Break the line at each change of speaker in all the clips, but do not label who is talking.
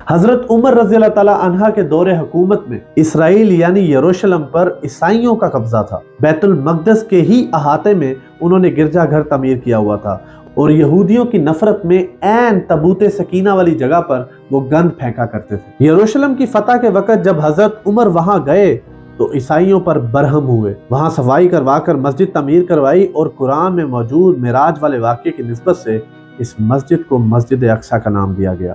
حضرت عمر رضی اللہ تعالیٰ عنہ کے دور حکومت میں اسرائیل یعنی یروشلم پر عیسائیوں کا قبضہ تھا۔ بیت المقدس کے ہی احاطے میں انہوں نے گرجا گھر تعمیر کیا ہوا تھا اور یہودیوں کی نفرت میں عین تابوت سکینہ والی جگہ پر وہ گند پھینکا کرتے تھے۔ یروشلم کی فتح کے وقت جب حضرت عمر وہاں گئے تو عیسائیوں پر برہم ہوئے، وہاں صفائی کروا کر مسجد تعمیر کروائی اور قرآن میں موجود معراج والے واقعے کی نسبت سے اس مسجد کو مسجد اقصی کا نام دیا گیا۔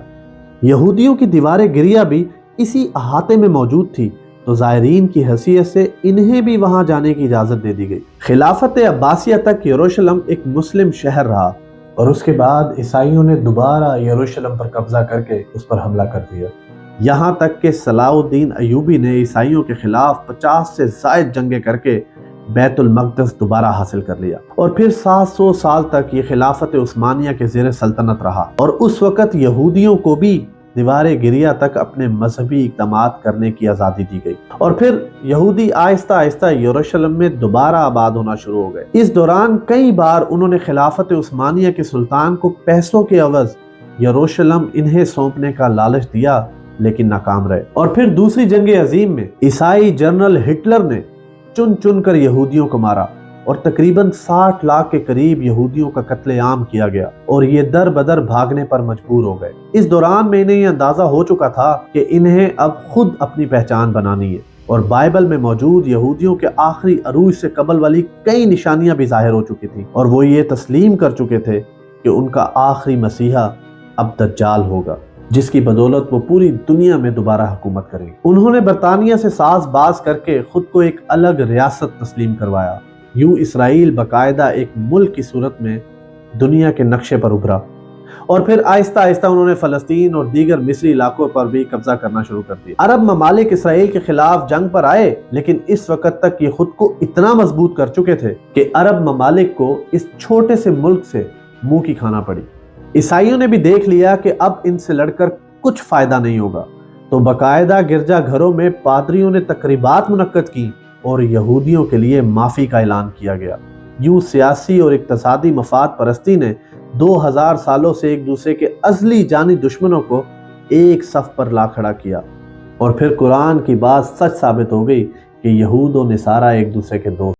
یہودیوں کی دیوار گریہ بھی اسی احاطے میں موجود تھی تو زائرین کی حیثیت سے انہیں بھی وہاں جانے کی اجازت دے دی گئی۔ خلافت عباسیہ تک یروشلم ایک مسلم شہر رہا اور اس کے بعد عیسائیوں نے دوبارہ یروشلم پر قبضہ کر کے اس پر حملہ کر دیا، یہاں تک کہ صلاح الدین ایوبی نے عیسائیوں کے خلاف 50 سے زائد جنگیں کر کے بیت المقدس دوبارہ حاصل کر لیا اور پھر 700 سال تک یہ خلافت عثمانیہ کے زیر سلطنت رہا اور اس وقت یہودیوں کو بھی دیوار گریہ تک اپنے مذہبی اقدامات کرنے کی آزادی دی گئی اور پھر یہودی آہستہ آہستہ یروشلم میں دوبارہ آباد ہونا شروع ہو گئے۔ اس دوران کئی بار انہوں نے خلافت عثمانیہ کے سلطان کو پیسوں کے عوض یروشلم انہیں سونپنے کا لالچ دیا لیکن ناکام رہے، اور پھر دوسری جنگ عظیم میں عیسائی جنرل ہٹلر نے چن چن کر یہودیوں کو مارا اور تقریباً 60 لاکھ کے قریب یہودیوں کا قتل عام کیا گیا اور یہ در بدر بھاگنے پر مجبور ہو گئے۔ اس دوران میں انہیں یہ اندازہ ہو چکا تھا کہ انہیں اب خود اپنی پہچان بنانی ہے اور بائبل میں موجود یہودیوں کے آخری عروج سے قبل والی کئی نشانیاں بھی ظاہر ہو چکی تھیں اور وہ یہ تسلیم کر چکے تھے کہ ان کا آخری مسیحا اب دجال ہوگا جس کی بدولت وہ پوری دنیا میں دوبارہ حکومت کریں گے۔ انہوں نے برطانیہ سے ساز باز کر کے خود کو ایک الگ ریاست تسلیم کروایا، یوں اسرائیل باقاعدہ ایک ملک کی صورت میں دنیا کے نقشے پر ابھرا اور پھر آہستہ آہستہ انہوں نے فلسطین اور دیگر مصری علاقوں پر بھی قبضہ کرنا شروع کر دیا۔ عرب ممالک اسرائیل کے خلاف جنگ پر آئے لیکن اس وقت تک یہ خود کو اتنا مضبوط کر چکے تھے کہ عرب ممالک کو اس چھوٹے سے ملک سے منہ کی کھانا پڑی۔ عیسائیوں نے بھی دیکھ لیا کہ اب ان سے لڑ کر کچھ فائدہ نہیں ہوگا تو باقاعدہ گرجا گھروں میں پادریوں نے تقریبات منعقد کی اور یہودیوں کے لیے معافی کا اعلان کیا گیا۔ یوں سیاسی اور اقتصادی مفاد پرستی نے 2000 سالوں سے ایک دوسرے کے ازلی جانی دشمنوں کو ایک صف پر لا کھڑا کیا اور پھر قرآن کی بات سچ ثابت ہو گئی کہ یہود و نصارہ ایک دوسرے کے دوست